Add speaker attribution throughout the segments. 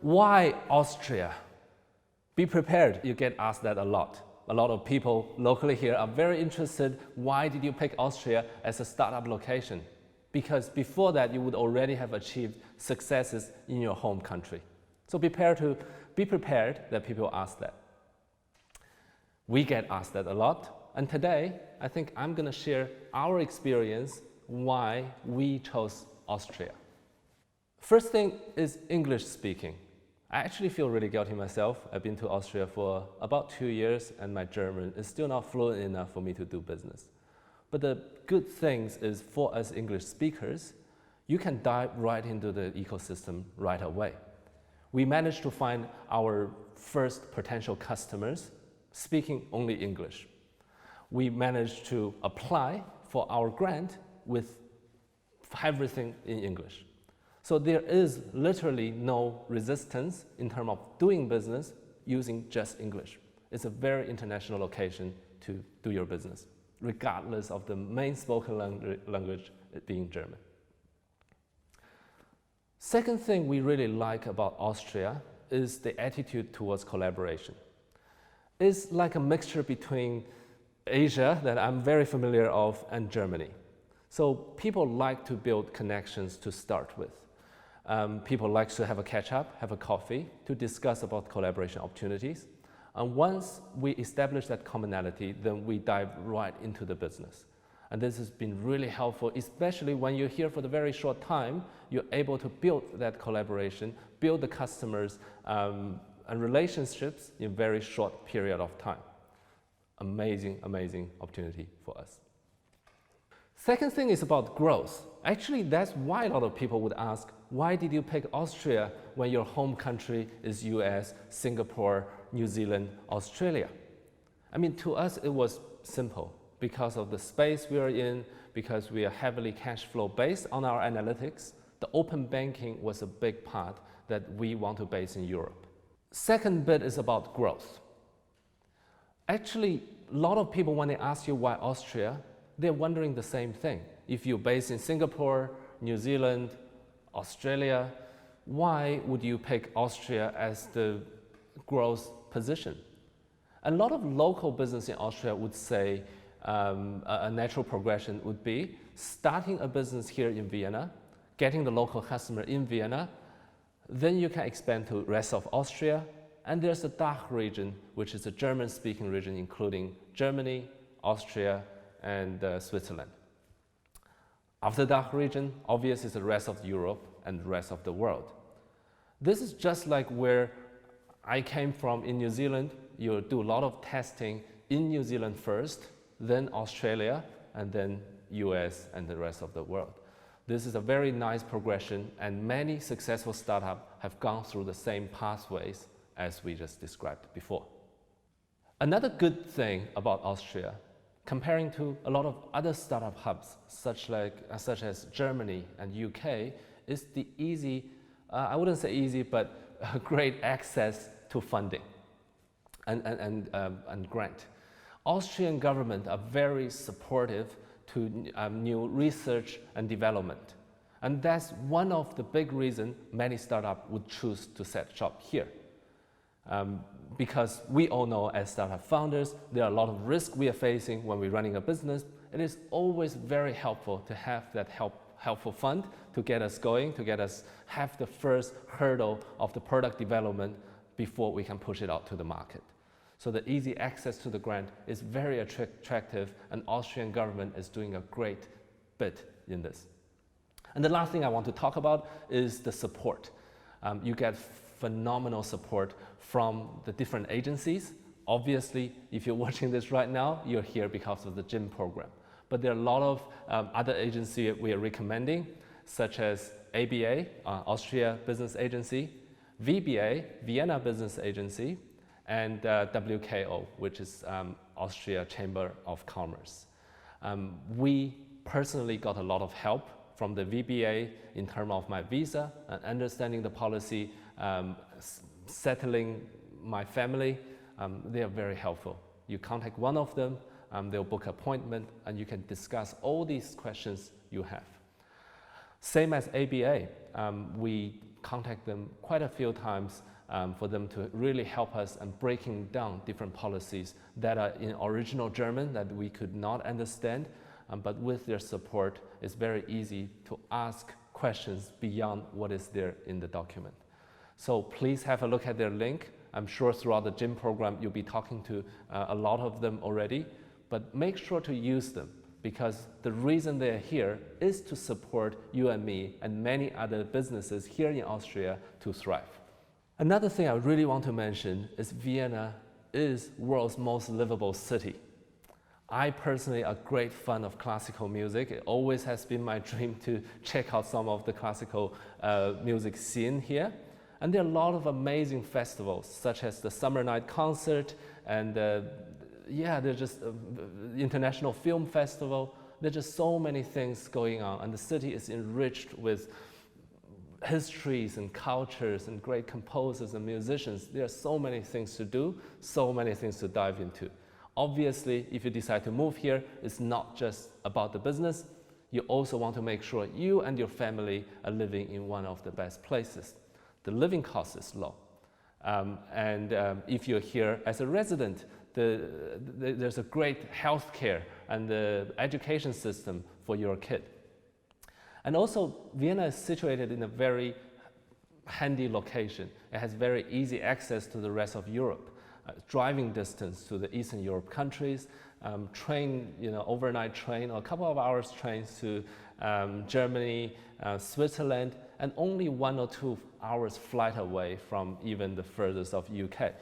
Speaker 1: Why Austria? Be prepared, you get asked that a lot. A lot of people locally here are very interested, why did you pick Austria as a startup location? Because before that, you would already have achieved successes in your home country. So be prepared that people ask that. We get asked that a lot, and today, I think I'm going to share our experience why we chose Austria. First thing is English speaking. I actually feel really guilty myself. I've been to Austria for about 2 years and my German is still not fluent enough for me to do business. But the good thing is for us English speakers, you can dive right into the ecosystem right away. We managed to find our first potential customers speaking only English. We managed to apply for our grant with everything in English. So there is literally no resistance in terms of doing business using just English. It's a very international location to do your business, regardless of the main spoken language being German. Second thing we really like about Austria is the attitude towards collaboration. It's like a mixture between Asia, that I'm very familiar of, and Germany. So people like to build connections to start with. People like to have a catch-up, have a coffee, to discuss about collaboration opportunities. And once we establish that commonality, then we dive right into the business. And this has been really helpful, especially when you're here for the very short time, you're able to build that collaboration, build the customers and relationships in a very short period of time. Amazing, amazing opportunity for us. Second thing is about growth. Actually, that's why a lot of people would ask, why did you pick Austria when your home country is US, Singapore, New Zealand, Australia? I mean, to us, it was simple. Because of the space we are in, because we are heavily cash flow based on our analytics, the open banking was a big part that we want to base in Europe. Second bit is about growth. Actually, a lot of people, when they ask you why Austria, they're wondering the same thing. If you're based in Singapore, New Zealand, Australia, why would you pick Austria as the growth position? A lot of local business in Austria would say a natural progression would be starting a business here in Vienna, getting the local customer in Vienna, then you can expand to the rest of Austria, and there's the DACH region, which is a German-speaking region, including Germany, Austria, and Switzerland. After the DACH region, obviously, is the rest of Europe and the rest of the world. This is just like where I came from in New Zealand. You do a lot of testing in New Zealand first, then Australia, and then US and the rest of the world. This is a very nice progression, and many successful startups have gone through the same pathways as we just described before. Another good thing about Austria, comparing to a lot of other startup hubs, such as Germany and UK, is the easy, I wouldn't say easy, but great access to funding and grant. Austrian government are very supportive to new research and development. And that's one of the big reasons many startups would choose to set shop here. Because we all know as startup founders, there are a lot of risks we are facing when we're running a business. It is always very helpful to have that helpful fund to get us going, to get us have the first hurdle of the product development before we can push it out to the market. So the easy access to the grant is very attractive, and Austrian government is doing a great bit in this. And the last thing I want to talk about is the support. You get phenomenal support from the different agencies. Obviously, if you're watching this right now, you're here because of the GYM program. But there are a lot of other agencies we are recommending, such as ABA, Austria Business Agency, VBA, Vienna Business Agency, and WKO, which is Austria Chamber of Commerce. We personally got a lot of help from the VBA in terms of my visa and understanding the policy, settling my family. They are very helpful. You contact one of them, they'll book an appointment, and you can discuss all these questions you have. Same as ABA, we contact them quite a few times for them to really help us in breaking down different policies that are in original German that we could not understand, but with their support, it's very easy to ask questions beyond what is there in the document. So please have a look at their link. I'm sure throughout the GYM program, you'll be talking to a lot of them already, but make sure to use them, because the reason they're here is to support you and me and many other businesses here in Austria to thrive. Another thing I really want to mention is Vienna is world's most livable city. I personally am a great fan of classical music. It always has been my dream to check out some of the classical music scene here. And there are a lot of amazing festivals, such as the Summer Night Concert, and there's just International Film Festival. There's just so many things going on, and the city is enriched with histories and cultures and great composers and musicians. There are so many things to do, so many things to dive into. Obviously, if you decide to move here, it's not just about the business. You also want to make sure you and your family are living in one of the best places. The living cost is low. If you're here as a resident, there's a great healthcare and the education system for your kid. And also, Vienna is situated in a very handy location. It has very easy access to the rest of Europe. Driving distance to the Eastern Europe countries, train, overnight train or a couple of hours trains to Germany, Switzerland, and only 1 or 2 hours flight away from even the furthest of UK.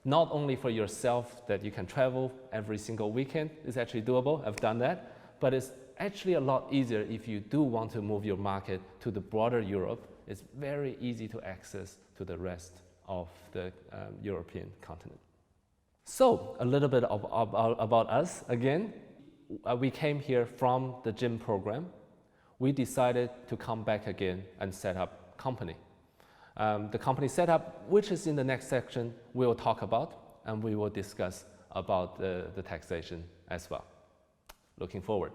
Speaker 1: Not only for yourself that you can travel every single weekend, it's actually doable, I've done that, but it's actually a lot easier if you do want to move your market to the broader Europe. It's very easy to access to the rest of the European continent. So, a little bit about us again. We came here from the GYM program. We decided to come back again and set up company. The company setup, which is in the next section, we will talk about, and we will discuss about the taxation as well. Looking forward.